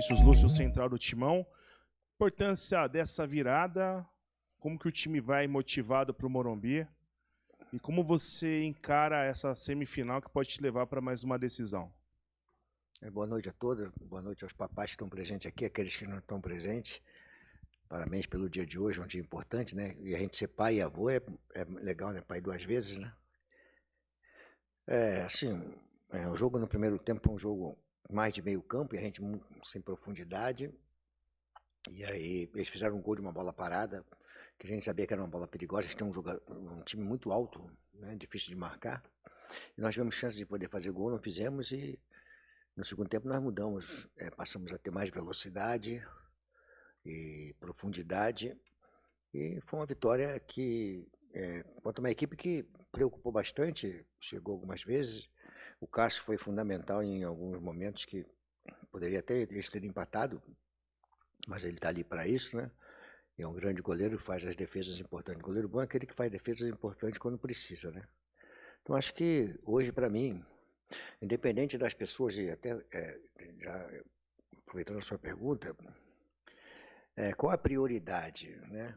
Vinícius Lúcio, central do Timão. Importância dessa virada, como que o time vai motivado para o Morumbi e como você encara essa semifinal que pode te levar para mais uma decisão? Boa noite a todos, boa noite aos papais que estão presentes aqui, aqueles que não estão presentes. Parabéns pelo dia de hoje, um dia importante, né? E a gente ser pai e avô é legal, né? Pai 2 vezes, né? O jogo no primeiro tempo foi um jogo mais de meio campo e a gente sem profundidade. E aí eles fizeram um gol de uma bola parada, que a gente sabia que era uma bola perigosa. Eles têm um time muito alto, né? Difícil de marcar. E nós tivemos chance de poder fazer gol, não fizemos e no segundo tempo nós mudamos, passamos a ter mais velocidade e profundidade e foi uma vitória que, contra uma equipe que preocupou bastante, chegou algumas vezes. O Cássio foi fundamental em alguns momentos que poderia até eles terem empatado, mas ele está ali para isso, né? É um grande goleiro, faz as defesas importantes. O goleiro bom é aquele que faz defesas importantes quando precisa, né? Então acho que hoje para mim, independente das pessoas, e até já aproveitando a sua pergunta, qual a prioridade, né?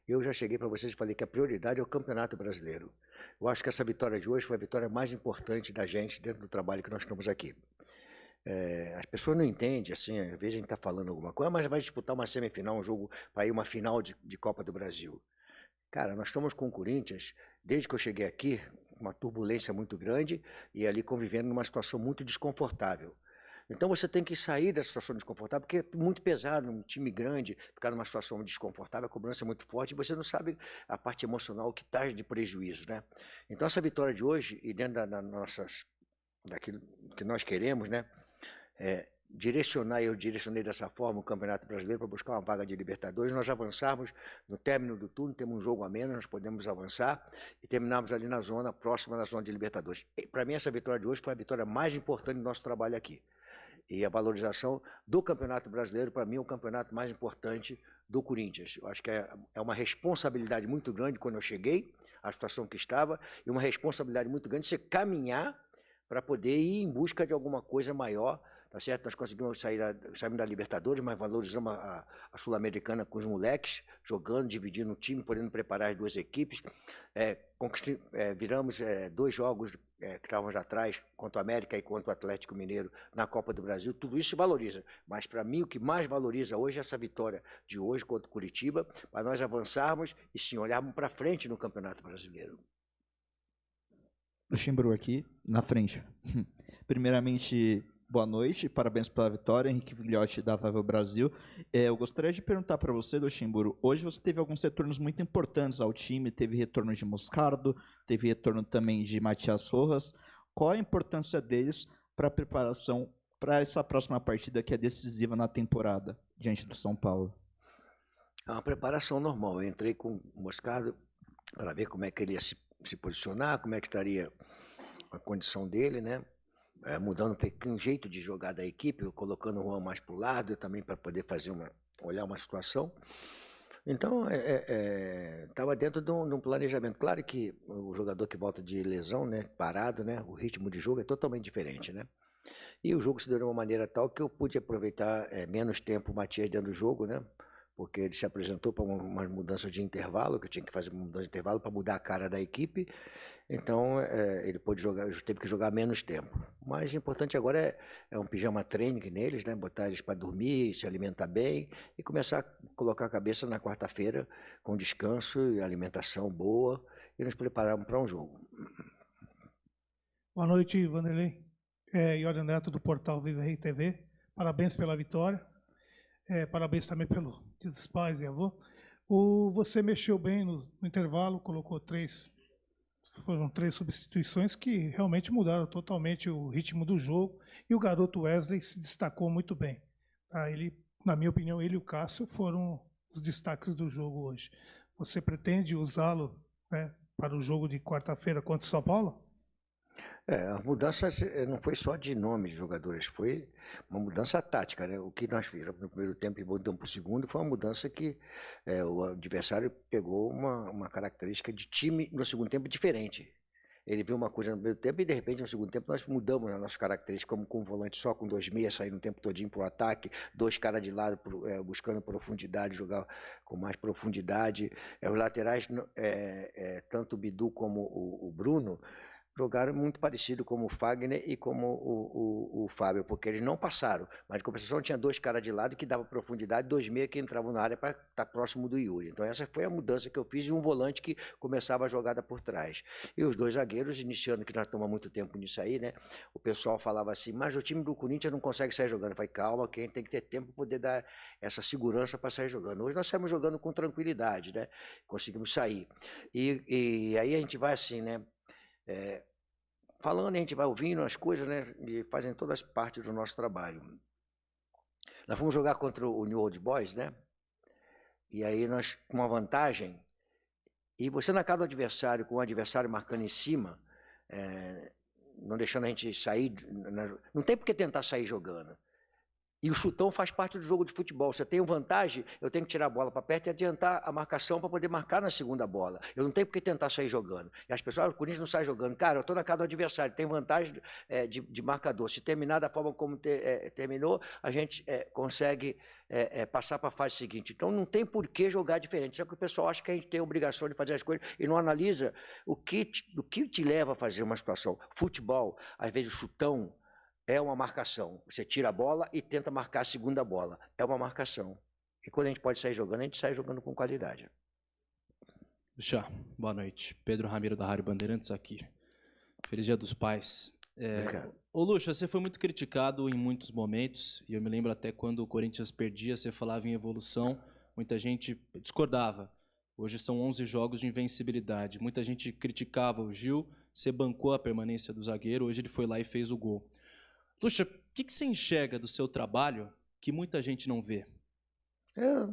Eu já cheguei para vocês e falei que a prioridade é o Campeonato Brasileiro. Eu acho que essa vitória de hoje foi a vitória mais importante da gente dentro do trabalho que nós estamos aqui. As pessoas não entendem, assim, às vezes a gente está falando alguma coisa, mas vai disputar uma semifinal, um jogo para ir uma final de Copa do Brasil. Cara, nós estamos com o Corinthians, desde que eu cheguei aqui, uma turbulência muito grande e ali convivendo numa situação muito desconfortável. Então você tem que sair dessa situação desconfortável, porque é muito pesado, um time grande, ficar numa situação desconfortável, a cobrança é muito forte, e você não sabe a parte emocional que está de prejuízo, né? Então essa vitória de hoje, e dentro daquilo que nós queremos, né? Eu direcionei dessa forma o Campeonato Brasileiro para buscar uma vaga de Libertadores. Nós avançarmos no término do turno, temos um jogo a menos, nós podemos avançar e terminarmos ali na zona, próxima da zona de Libertadores. Para mim, essa vitória de hoje foi a vitória mais importante do nosso trabalho aqui. E a valorização do Campeonato Brasileiro, para mim, é o campeonato mais importante do Corinthians. Eu acho que é uma responsabilidade muito grande quando eu cheguei, a situação que estava, e uma responsabilidade muito grande você caminhar para poder ir em busca de alguma coisa maior. Tá certo? Nós conseguimos sair da Libertadores, mas valorizamos a Sul-Americana com os moleques, jogando, dividindo o time, podendo preparar as duas equipes. Viramos 2 jogos que estávamos atrás, contra o América e contra o Atlético Mineiro, na Copa do Brasil. Tudo isso se valoriza. Mas, para mim, o que mais valoriza hoje é essa vitória de hoje contra o Curitiba, para nós avançarmos e, sim, olharmos para frente no Campeonato Brasileiro. Luxemburgo aqui, na frente. Primeiramente, boa noite, parabéns pela vitória, Henrique Filhote da Vivo Brasil. Eu gostaria de perguntar para você, Luxemburgo, hoje você teve alguns retornos muito importantes ao time, teve retorno de Moscardo, teve retorno também de Matias Rojas. Qual a importância deles para a preparação para essa próxima partida que é decisiva na temporada, diante do São Paulo? É uma preparação normal, eu entrei com o Moscardo para ver como é que ele ia se posicionar, como é que estaria a condição dele, né? Mudando um pouquinho o jeito de jogar da equipe, colocando o Juan mais para o lado, também para poder olhar uma situação. Então, estava dentro de um planejamento. Claro que o jogador que volta de lesão, né, parado, né, o ritmo de jogo é totalmente diferente, né? E o jogo se deu de uma maneira tal que eu pude aproveitar menos tempo o Matias dentro do jogo, né? Porque ele se apresentou para uma mudança de intervalo, que eu tinha que fazer uma mudança de intervalo para mudar a cara da equipe. Então, ele teve que jogar menos tempo. Mas o importante agora é um pijama training neles, né? Botar eles para dormir, se alimentar bem e começar a colocar a cabeça na quarta-feira com descanso e alimentação boa e nos prepararmos para um jogo. Boa noite, Vanderlei. Iório Neto, do portal Viva Rei TV. Parabéns pela vitória. Parabéns também pelo Dia dos Pais e avô. Você mexeu bem no intervalo, colocou foram 3 substituições que realmente mudaram totalmente o ritmo do jogo e o garoto Wesley se destacou muito bem. Ele, na minha opinião, ele e o Cássio foram os destaques do jogo hoje. Você pretende usá-lo, né, para o jogo de quarta-feira contra o São Paulo? A mudança não foi só de nome de jogadores, foi uma mudança tática, né? O que nós fizemos no primeiro tempo e mudamos para o segundo foi uma mudança que o adversário pegou uma característica de time no segundo tempo diferente. Ele viu uma coisa no primeiro tempo e, de repente, no segundo tempo, nós mudamos as nossas características, como com um volante só, com 2 meias, saindo o tempo todinho para o ataque, 2 caras de lado buscando profundidade, jogar com mais profundidade. Os laterais, tanto o Bidu como o Bruno, jogaram muito parecido como o Fagner e como o Fábio, porque eles não passaram, mas de compensação tinha 2 caras de lado que davam profundidade, 2 meias que entravam na área para estar próximo do Yuri. Então essa foi a mudança que eu fiz, e um volante que começava a jogada por trás. E os 2 zagueiros, iniciando, que nós tomamos muito tempo nisso aí, né? O pessoal falava assim, mas o time do Corinthians não consegue sair jogando. Eu falei, calma, que a gente tem que ter tempo para poder dar essa segurança para sair jogando. Hoje nós saímos jogando com tranquilidade, né? Conseguimos sair. E aí a gente vai assim, né? Falando, a gente vai ouvindo as coisas, né, e fazem todas partes do nosso trabalho. Nós fomos jogar contra o New Old Boys, né? E aí nós, com uma vantagem, e você na casa do adversário, com o adversário marcando em cima, não deixando a gente sair, não tem por que tentar sair jogando. E o chutão faz parte do jogo de futebol. Se eu tenho vantagem, eu tenho que tirar a bola para perto e adiantar a marcação para poder marcar na segunda bola. Eu não tenho por que tentar sair jogando. E as pessoas, o Corinthians não sai jogando. Cara, eu estou na casa do adversário, tem vantagem de marcador. Se terminar da forma como terminou, a gente consegue passar para a fase seguinte. Então não tem por que jogar diferente. Só que o pessoal acha que a gente tem a obrigação de fazer as coisas e não analisa o que te leva a fazer uma situação. Futebol, às vezes o chutão, é uma marcação. Você tira a bola e tenta marcar a segunda bola. É uma marcação. E quando a gente pode sair jogando, a gente sai jogando com qualidade. Lucha, boa noite. Pedro Ramiro da Rádio Bandeirantes aqui. Feliz Dia dos Pais. Ô Lucha, você foi muito criticado em muitos momentos, e eu me lembro até quando o Corinthians perdia, você falava em evolução, muita gente discordava. Hoje são 11 jogos de invencibilidade. Muita gente criticava o Gil, você bancou a permanência do zagueiro, hoje ele foi lá e fez o gol. Lucha, o que você enxerga do seu trabalho que muita gente não vê?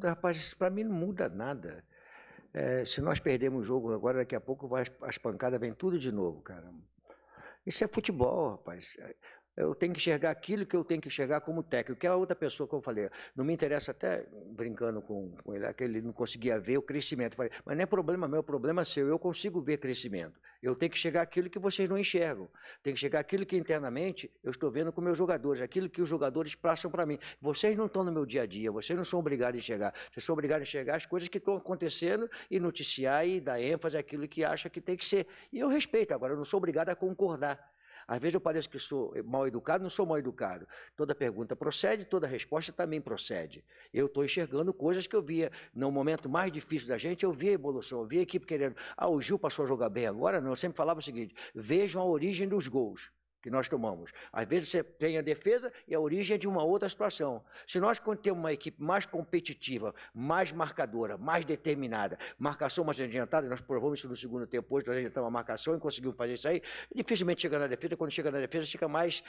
Rapaz, isso para mim não muda nada. Se nós perdermos o jogo agora, daqui a pouco as pancadas vêm tudo de novo, cara. Isso é futebol, rapaz. Eu tenho que enxergar aquilo que eu tenho que enxergar como técnico, que é a outra pessoa que eu falei. Não me interessa, até brincando com ele, que ele não conseguia ver o crescimento. Eu falei, mas não é problema meu, é problema seu. Eu consigo ver crescimento. Eu tenho que enxergar aquilo que vocês não enxergam. Tenho que enxergar aquilo que internamente eu estou vendo com meus jogadores, aquilo que os jogadores passam para mim. Vocês não estão no meu dia a dia, vocês não são obrigados a enxergar. Vocês são obrigados a enxergar as coisas que estão acontecendo e noticiar e dar ênfase àquilo que acha que tem que ser. E eu respeito, agora eu não sou obrigado a concordar. Às vezes eu pareço que sou mal educado, não sou mal educado. Toda pergunta procede, toda resposta também procede. Eu estou enxergando coisas que eu via no momento mais difícil da gente, eu via a evolução, eu via a equipe querendo. O Gil passou a jogar bem agora? Não, eu sempre falava o seguinte, vejam a origem dos gols que nós tomamos. Às vezes você tem a defesa e a origem é de uma outra situação. Se nós temos uma equipe mais competitiva, mais marcadora, mais determinada, marcação mais adiantada, nós provamos isso no segundo tempo, hoje nós adiantamos a marcação e conseguimos fazer isso aí, dificilmente chega na defesa, quando chega na defesa fica mais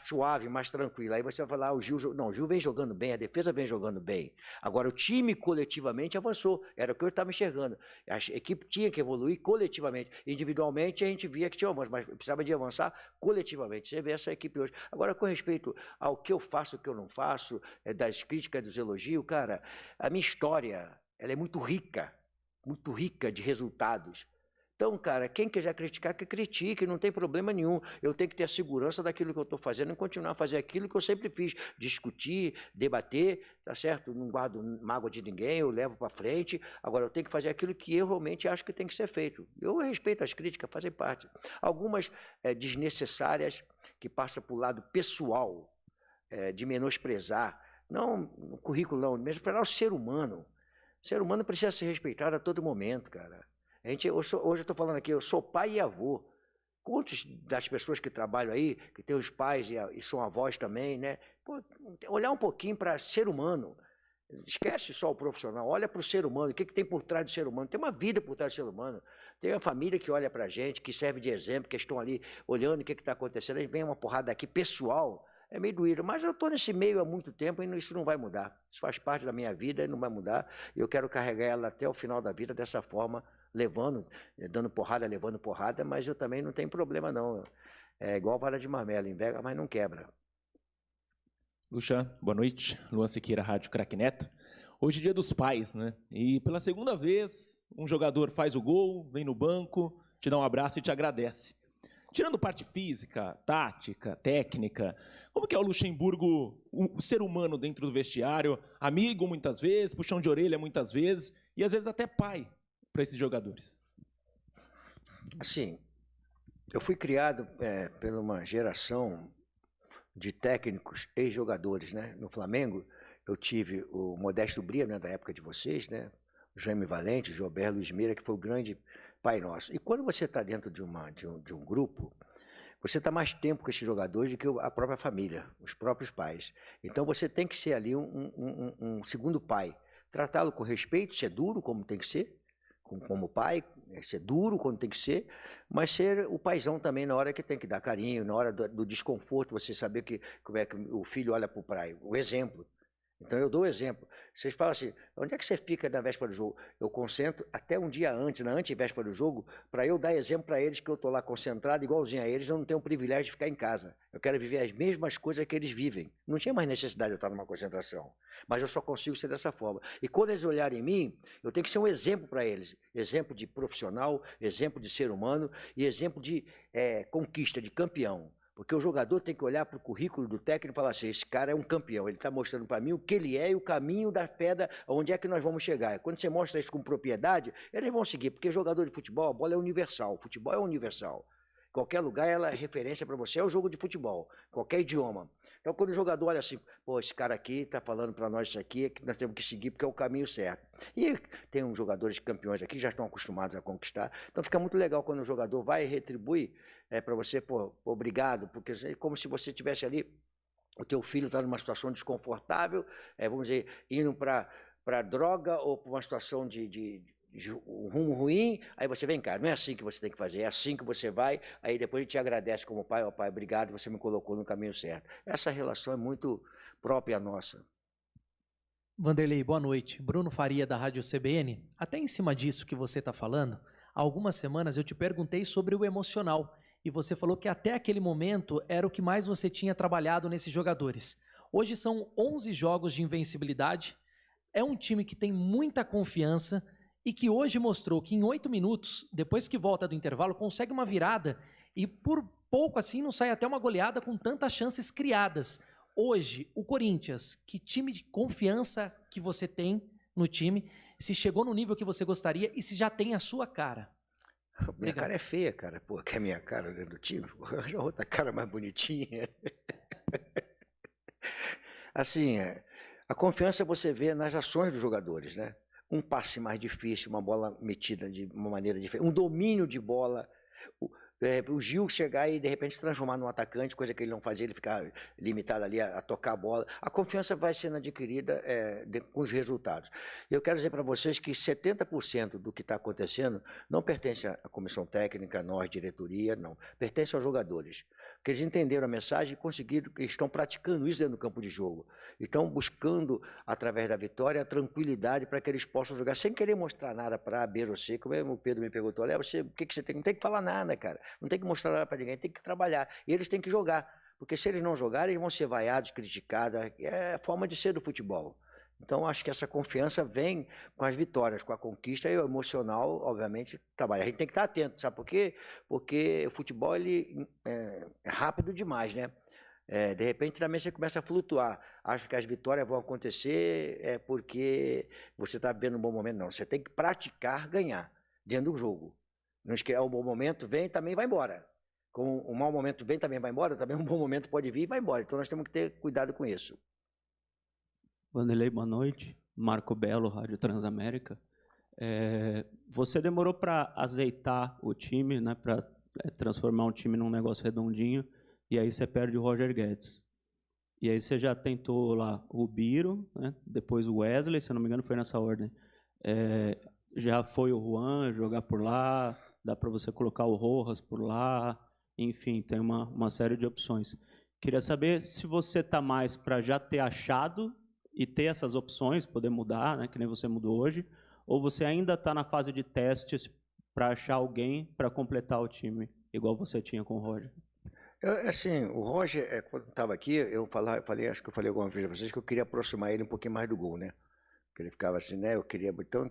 suave, mais tranquilo. Aí você vai falar, o Gil vem jogando bem, a defesa vem jogando bem. Agora o time coletivamente avançou, era o que eu estava enxergando. A equipe tinha que evoluir coletivamente. Individualmente a gente via que tinha um avanço, mas precisava de avançar coletivamente. Você vê essa equipe hoje. Agora, com respeito ao que eu faço, o que eu não faço, das críticas, dos elogios, cara, a minha história, ela é muito rica de resultados. Então, cara, quem quiser criticar, que critique, não tem problema nenhum. Eu tenho que ter a segurança daquilo que eu estou fazendo e continuar a fazer aquilo que eu sempre fiz. Discutir, debater, tá certo? Não guardo mágoa de ninguém, eu levo para frente. Agora, eu tenho que fazer aquilo que eu realmente acho que tem que ser feito. Eu respeito as críticas, fazem parte. Algumas desnecessárias, que passam para o lado pessoal, de menosprezar. Não o currículo, não, menosprezar o ser humano. O ser humano precisa ser respeitado a todo momento, cara. Hoje eu estou falando aqui, eu sou pai e avô. Quantos das pessoas que trabalham aí, que têm os pais e são avós também, né? Pô, olhar um pouquinho para ser humano. Esquece só o profissional, olha para o ser humano, o que tem por trás do ser humano. Tem uma vida por trás do ser humano. Tem uma família que olha para a gente, que serve de exemplo, que estão ali olhando o que está acontecendo. Aí vem uma porrada aqui pessoal, é meio doído. Mas eu estou nesse meio há muito tempo e isso não vai mudar. Isso faz parte da minha vida e não vai mudar. Eu quero carregar ela até o final da vida dessa forma, dando porrada, levando porrada, mas eu também não tenho problema não. É igual vara de marmelo, enverga, mas não quebra. Lucha, boa noite. Luan Siqueira, Rádio Craque Neto. Hoje é Dia dos Pais, né? E pela segunda vez, um jogador faz o gol, vem no banco te dá um abraço e te agradece. Tirando parte física, tática, técnica, como que é o Luxemburgo, o ser humano dentro do vestiário, amigo muitas vezes, puxão de orelha muitas vezes, e às vezes até pai para esses jogadores? Assim, eu fui criado por uma geração de técnicos ex-jogadores, né? No Flamengo, eu tive o Modesto Bria, né, da época de vocês, né? O Jaime Valente, o Gilberto Luiz Meira, que foi o grande pai nosso. E quando você está dentro de um grupo, você está mais tempo com esses jogadores do que a própria família, os próprios pais. Então você tem que ser ali um segundo pai. Tratá-lo com respeito, ser duro como tem que ser, como pai, ser duro quando tem que ser, mas ser o paizão também na hora que tem que dar carinho, na hora do desconforto, você saber como é que o filho olha para o pai, o exemplo. Então eu dou o exemplo. Vocês falam assim, onde é que você fica na véspera do jogo? Eu concentro até um dia antes, na antevéspera do jogo, para eu dar exemplo para eles que eu estou lá concentrado, igualzinho a eles, eu não tenho o privilégio de ficar em casa. Eu quero viver as mesmas coisas que eles vivem. Não tinha mais necessidade de eu estar numa concentração, mas eu só consigo ser dessa forma. E quando eles olharem em mim, eu tenho que ser um exemplo para eles. Exemplo de profissional, exemplo de ser humano e exemplo de conquista, de campeão. Porque o jogador tem que olhar para o currículo do técnico e falar assim, esse cara é um campeão, ele está mostrando para mim o que ele é e o caminho da pedra, onde é que nós vamos chegar. E quando você mostra isso com propriedade, eles vão seguir, porque jogador de futebol, a bola é universal, o futebol é universal. Qualquer lugar ela é referência para você, é o jogo de futebol, qualquer idioma. Então quando o jogador olha assim, pô, esse cara aqui está falando para nós isso aqui, que nós temos que seguir porque é o caminho certo. E tem uns jogadores campeões aqui que já estão acostumados a conquistar, então fica muito legal quando o jogador vai e retribui para você, pô, obrigado, porque é como se você tivesse ali, o teu filho está numa situação desconfortável, vamos dizer, indo para droga ou para uma situação de um rumo ruim, aí você vem cá, não é assim que você tem que fazer, é assim que você vai, aí depois ele te agradece como pai, ó pai, obrigado, você me colocou no caminho certo. Essa relação é muito própria nossa. Vanderlei, boa noite. Bruno Faria, da Rádio CBN. Até em cima disso que você está falando, há algumas semanas eu te perguntei sobre o emocional, e você falou que até aquele momento era o que mais você tinha trabalhado nesses jogadores. Hoje são 11 jogos de invencibilidade, é um time que tem muita confiança, e que hoje mostrou que em 8 minutos, depois que volta do intervalo, consegue uma virada e por pouco assim não sai até uma goleada com tantas chances criadas. Hoje, o Corinthians, que time de confiança que você tem no time, se chegou no nível que você gostaria e se já tem a sua cara? Minha cara é feia, cara. Pô, quer minha cara dentro do time? Já outra cara mais bonitinha. Assim, a confiança você vê nas ações dos jogadores, né? Um passe mais difícil, uma bola metida de uma maneira diferente, um domínio de bola, o Gil chegar e de repente se transformar num atacante, coisa que ele não fazia, ele ficar limitado ali a tocar a bola. A confiança vai sendo adquirida com os resultados. Eu quero dizer para vocês que 70% do que está acontecendo não pertence à comissão técnica, nós, diretoria, não. Pertence aos jogadores. Porque eles entenderam a mensagem e conseguiram, estão praticando isso dentro do campo de jogo. Estão buscando, através da vitória, a tranquilidade para que eles possam jogar sem querer mostrar nada para A, B ou C. Como o Pedro me perguntou, Léo, o que você tem? Não tem que falar nada, cara. Não tem que mostrar nada para ninguém, tem que trabalhar. E eles têm que jogar. Porque se eles não jogarem, eles vão ser vaiados, criticados. É a forma de ser do futebol. Então, acho que essa confiança vem com as vitórias, com a conquista, e o emocional, obviamente, trabalha. A gente tem que estar atento, sabe por quê? Porque o futebol ele é rápido demais, né? De repente, também você começa a flutuar. Acho que as vitórias vão acontecer porque você está vivendo um bom momento. Não, você tem que praticar ganhar dentro do jogo. Não esquece, um bom momento vem e também vai embora. Como um mau momento vem também vai embora, também um bom momento pode vir e vai embora. Então, nós temos que ter cuidado com isso. Vanderlei, boa noite. Marco Belo, Rádio Transamérica. Você demorou para azeitar o time, né, para transformar um time num negócio redondinho, e aí você perde o Roger Guedes. E aí você já tentou lá o Biro, né, depois o Wesley, se eu não me engano foi nessa ordem. Já foi o Juan jogar por lá, dá para você colocar o Rojas por lá, enfim, tem uma série de opções. Queria saber se você está mais para já ter achado e ter essas opções, poder mudar, né, que nem você mudou hoje, ou você ainda está na fase de testes para achar alguém para completar o time, igual você tinha com o Roger? Assim, o Roger, quando estava aqui, eu falei, acho que eu falei alguma vez para vocês, que eu queria aproximar ele um pouquinho mais do gol, né? Que ele ficava assim, né? Eu queria. Então,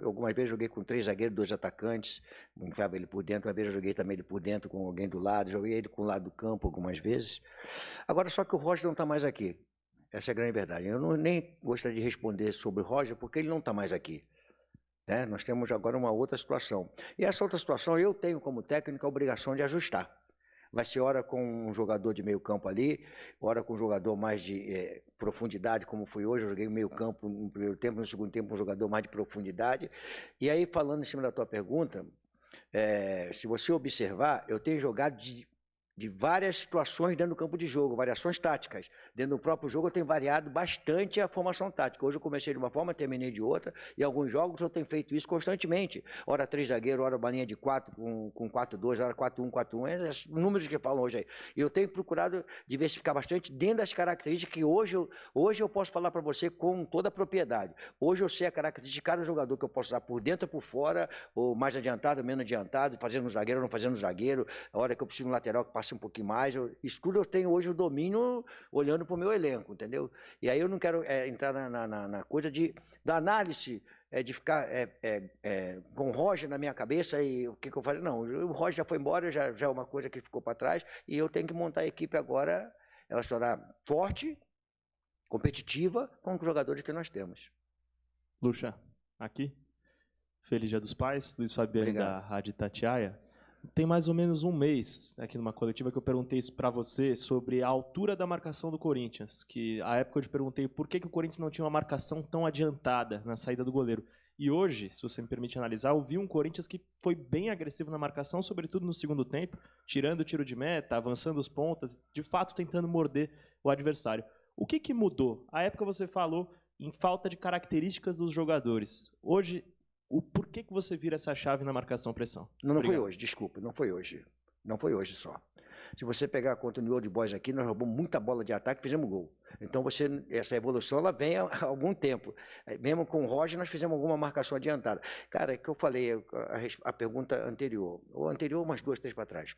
algumas vezes eu joguei com 3 zagueiros, 2 atacantes, enfiava ele por dentro. Uma vez eu joguei também ele por dentro com alguém do lado, joguei ele com o lado do campo algumas vezes. Agora, só que o Roger não está mais aqui. Essa é a grande verdade. Eu nem gostaria de responder sobre o Roger, porque ele não está mais aqui. Né? Nós temos agora uma outra situação. E essa outra situação eu tenho, como técnico, a obrigação de ajustar. Vai ser hora com um jogador de meio campo ali, hora com um jogador mais de profundidade, como foi hoje. Eu joguei meio campo no primeiro tempo, no segundo tempo um jogador mais de profundidade. E aí, falando em cima da tua pergunta, se você observar, eu tenho jogado de várias situações dentro do campo de jogo, variações táticas. Dentro do próprio jogo eu tenho variado bastante a formação tática. Hoje eu comecei de uma forma, terminei de outra, e alguns jogos eu tenho feito isso constantemente. Ora 3 zagueiros, ora balinha de 4 com 4-2, ora 4-1, 4-1, os números que falam hoje aí. E eu tenho procurado diversificar bastante dentro das características que hoje eu posso falar para você com toda a propriedade. Hoje eu sei a característica de cada jogador que eu posso usar por dentro ou por fora, ou mais adiantado, menos adiantado, fazendo um zagueiro ou não fazendo um zagueiro, a hora que eu preciso de um lateral que passe um pouquinho mais. Isso tudo eu tenho hoje o domínio olhando para o meu elenco, entendeu? E aí eu não quero entrar na coisa da análise, de ficar com o Roger na minha cabeça e o que eu falei. Não, o Roger já foi embora, já é uma coisa que ficou para trás, e eu tenho que montar a equipe agora, ela se tornar forte, competitiva, com os jogadores que nós temos. Lucha, aqui. Feliz Dia dos Pais, Luiz Fabiano da Rádio Itatiaia. Tem mais ou menos um mês, aqui numa coletiva, que eu perguntei isso para você sobre a altura da marcação do Corinthians, que à época eu te perguntei por que o Corinthians não tinha uma marcação tão adiantada na saída do goleiro. E hoje, se você me permite analisar, eu vi um Corinthians que foi bem agressivo na marcação, sobretudo no segundo tempo, tirando o tiro de meta, avançando os pontas, de fato tentando morder o adversário. O que mudou? À época você falou em falta de características dos jogadores. Hoje, por que você vira essa chave na marcação-pressão? Não foi hoje, desculpa, não foi hoje. Não foi hoje só. Se você pegar contra o New Old Boys aqui, nós roubamos muita bola de ataque e fizemos gol. Então, essa evolução ela vem há algum tempo. Mesmo com o Roger, nós fizemos alguma marcação adiantada. Cara, é que eu falei a pergunta anterior, ou anterior, umas 2, 3 para trás.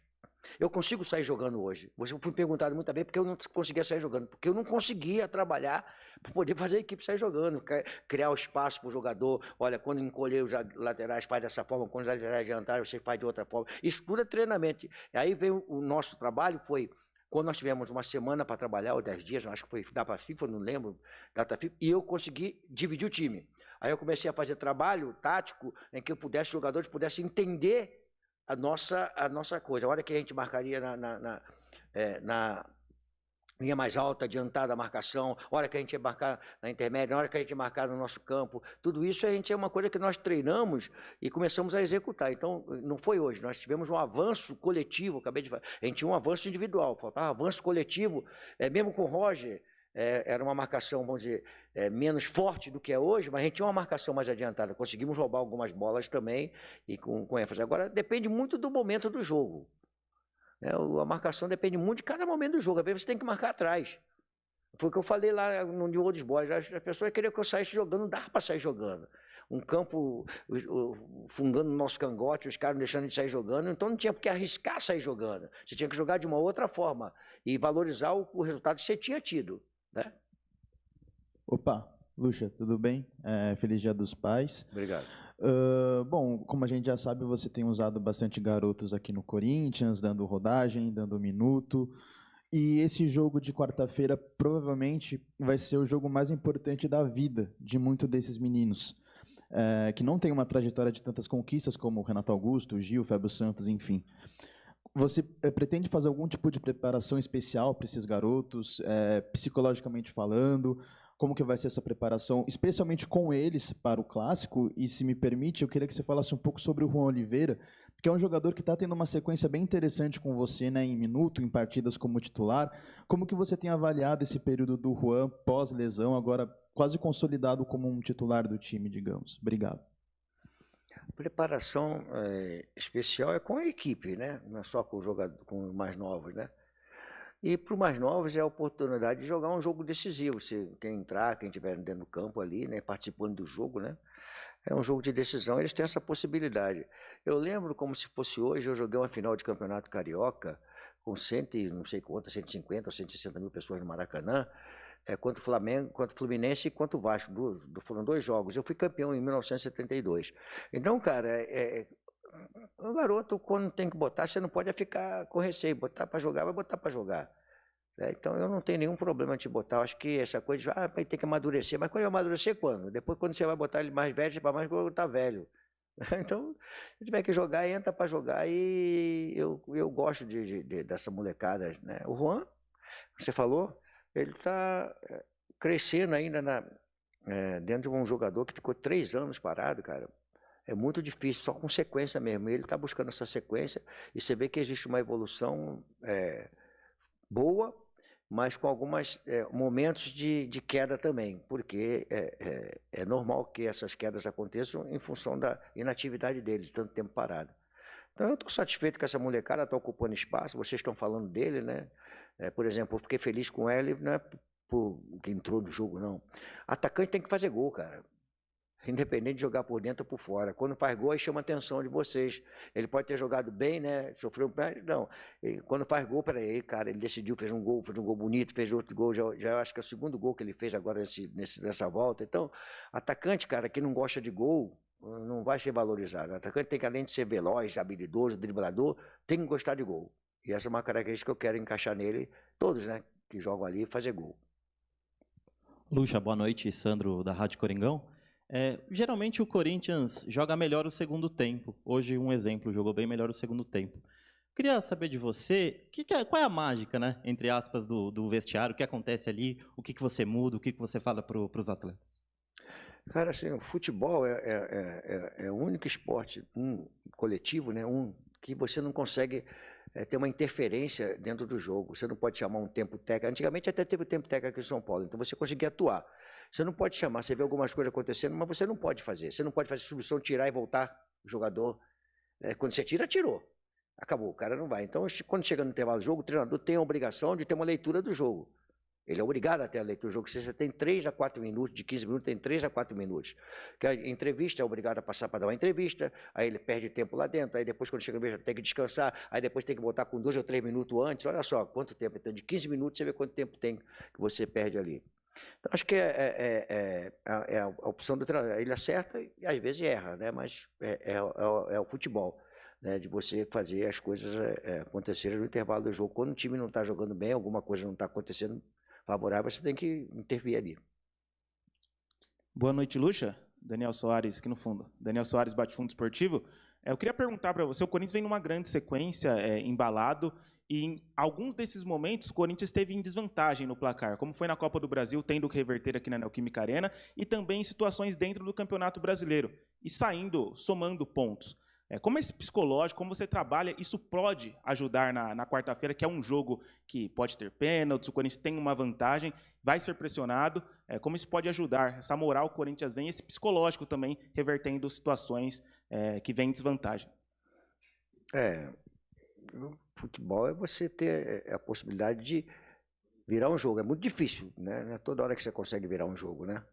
Eu consigo sair jogando hoje. Você foi perguntado muito bem porque eu não conseguia sair jogando, porque eu não conseguia trabalhar para poder fazer a equipe sair jogando, criar o espaço para o jogador. Olha, quando encolher os laterais faz dessa forma, quando os laterais adiantarem você faz de outra forma. Isso tudo é treinamento. E aí veio o nosso trabalho, foi quando nós tivemos uma semana para trabalhar, ou 10 dias, acho que foi data FIFA, não lembro, data FIFA, e eu consegui dividir o time. Aí eu comecei a fazer trabalho tático em que os jogadores pudessem entender a nossa coisa. A hora que a gente marcaria na linha mais alta, adiantada a marcação, a hora que a gente ia marcar na intermédia, a hora que a gente ia marcar no nosso campo, tudo isso é uma coisa que nós treinamos e começamos a executar. Então, não foi hoje, nós tivemos um avanço coletivo, acabei de falar, a gente tinha um avanço individual, faltava avanço coletivo, mesmo com o Roger, era uma marcação, vamos dizer, menos forte do que é hoje, mas a gente tinha uma marcação mais adiantada. Conseguimos roubar algumas bolas também, e com ênfase. Agora, depende muito do momento do jogo. A marcação depende muito de cada momento do jogo. Às vezes você tem que marcar atrás. Foi o que eu falei lá no New Old Boys. As pessoas queriam que eu saísse jogando, não dava para sair jogando. Um campo fungando no nosso cangote, os caras não deixando de sair jogando, então não tinha por que arriscar sair jogando. Você tinha que jogar de uma outra forma e valorizar o resultado que você tinha tido. Né? Opa, Lucha, tudo bem? Feliz Dia dos Pais. Obrigado. Bom, como a gente já sabe, você tem usado bastante garotos aqui no Corinthians, dando rodagem, dando minuto. E esse jogo de quarta-feira provavelmente vai ser o jogo mais importante da vida de muitos desses meninos, que não tem uma trajetória de tantas conquistas como o Renato Augusto, o Gil, o Fábio Santos, enfim. Você pretende fazer algum tipo de preparação especial para esses garotos, psicologicamente falando? Como que vai ser essa preparação, especialmente com eles para o Clássico? E, se me permite, eu queria que você falasse um pouco sobre o Juan Oliveira, que é um jogador que está tendo uma sequência bem interessante com você, né, em minuto, em partidas como titular. Como que você tem avaliado esse período do Juan pós-lesão, agora quase consolidado como um titular do time, digamos? Obrigado. Preparação especial é com a equipe, né? Não é só com os mais novos, né? E para os mais novos é a oportunidade de jogar um jogo decisivo. Quem entrar, quem estiver dentro do campo ali, né, participando do jogo, né? É um jogo de decisão, eles têm essa possibilidade. Eu lembro como se fosse hoje, eu joguei uma final de campeonato carioca com não sei quantas, 150 ou 160 mil pessoas no Maracanã, contra o Flamengo, contra o Fluminense e contra o Vasco. Foram 2 jogos. Eu fui campeão em 1972. Então, cara, o garoto, quando tem que botar, você não pode ficar com receio. Botar para jogar, vai botar para jogar. Então, eu não tenho nenhum problema de botar. Eu acho que essa coisa de, vai ter que amadurecer. Mas quando eu amadurecer, quando? Depois, quando você vai botar ele mais velho, você vai mais botar velho. Então, se tiver que jogar, entra para jogar. E eu gosto dessa molecada, né? O Juan, você falou, ele está crescendo ainda dentro de um jogador que ficou 3 anos parado, cara. É muito difícil, só com sequência mesmo. Ele está buscando essa sequência e você vê que existe uma evolução boa, mas com alguns momentos de queda também, porque é normal que essas quedas aconteçam em função da inatividade dele, de tanto tempo parado. Então, eu estou satisfeito que essa molecada está ocupando espaço, vocês estão falando dele, né? Por exemplo, eu fiquei feliz com ele, não é por que entrou no jogo, não. Atacante tem que fazer gol, cara. Independente de jogar por dentro ou por fora. Quando faz gol, aí chama a atenção de vocês. Ele pode ter jogado bem, né? Sofreu um pênalti, não. Quando faz gol, peraí, cara, ele decidiu, fez um gol bonito, fez outro gol. Já acho que é o 2º gol que ele fez agora nessa volta. Então, atacante, cara, que não gosta de gol, não vai ser valorizado. O atacante tem que, além de ser veloz, habilidoso, driblador, tem que gostar de gol. E essa é uma característica que eu quero encaixar nele, todos, né, que jogam ali, fazer gol. Lucha, boa noite, Sandro da Rádio Coringão. Geralmente o Corinthians joga melhor o segundo tempo. Hoje, um exemplo, jogou bem melhor o segundo tempo. Queria saber de você, qual é a mágica, né, entre aspas, do vestiário, o que acontece ali, o que você muda, o que você fala para os atletas? Cara, assim, o futebol é o único esporte coletivo, né, que você não consegue ter uma interferência dentro do jogo. Você não pode chamar um tempo técnico. Antigamente até teve tempo técnico aqui em São Paulo, então você conseguia atuar. Você não pode chamar, você vê algumas coisas acontecendo, mas você não pode fazer. Você não pode fazer substituição, tirar e voltar o jogador. Quando você tira, tirou. Acabou, o cara não vai. Então, quando chega no intervalo do jogo, o treinador tem a obrigação de ter uma leitura do jogo. Ele é obrigado a ter a leitura do jogo. Se você tem 3 a 4 minutos, de 15 minutos, tem 3 a 4 minutos. Que a entrevista é obrigado a passar para dar uma entrevista, aí ele perde tempo lá dentro, aí depois, quando chega no vez, tem que descansar, aí depois tem que botar com 2 ou 3 minutos antes. Olha só quanto tempo. Então, de 15 minutos, você vê quanto tempo tem que você perde ali. Então, acho que é a opção do treinador. Ele acerta e às vezes erra, né? Mas é o futebol, né? De você fazer as coisas acontecerem no intervalo do jogo. Quando o time não está jogando bem, alguma coisa não está acontecendo favorável, você tem que intervir ali. Boa noite, Lucha. Daniel Soares aqui no fundo. Daniel Soares, Bate Fundo Esportivo. Eu queria perguntar para você, o Corinthians vem numa grande sequência, embalado, e em alguns desses momentos o Corinthians esteve em desvantagem no placar, como foi na Copa do Brasil, tendo que reverter aqui na Neoquímica Arena, e também em situações dentro do Campeonato Brasileiro, e somando pontos. Como esse psicológico, como você trabalha, isso pode ajudar na quarta-feira, que é um jogo que pode ter pênaltis, o Corinthians tem uma vantagem, vai ser pressionado, como isso pode ajudar, essa moral que o Corinthians vem, esse psicológico também, revertendo situações que vêm em desvantagem. O futebol é você ter a possibilidade de virar um jogo. É muito difícil, né? Não é toda hora que você consegue virar um jogo, né?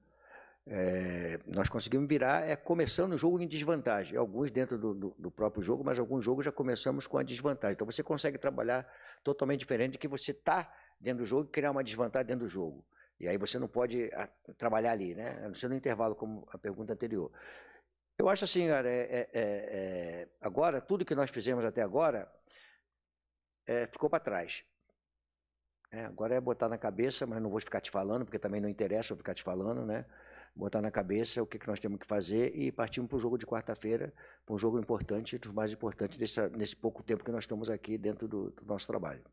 Nós conseguimos virar começando o jogo em desvantagem. Alguns dentro do próprio jogo, mas alguns jogos já começamos com a desvantagem. Então você consegue trabalhar totalmente diferente de que você está dentro do jogo e criar uma desvantagem dentro do jogo. E aí você não pode trabalhar ali, né? A não ser no intervalo, como a pergunta anterior. Eu acho assim, cara, agora, tudo que nós fizemos até agora ficou para trás. Agora é botar na cabeça, mas não vou ficar te falando, porque também não interessa eu ficar te falando, né? Botar na cabeça o que nós temos que fazer e partimos para o jogo de quarta-feira, para um jogo importante, dos mais importantes nesse pouco tempo que nós estamos aqui dentro do nosso trabalho.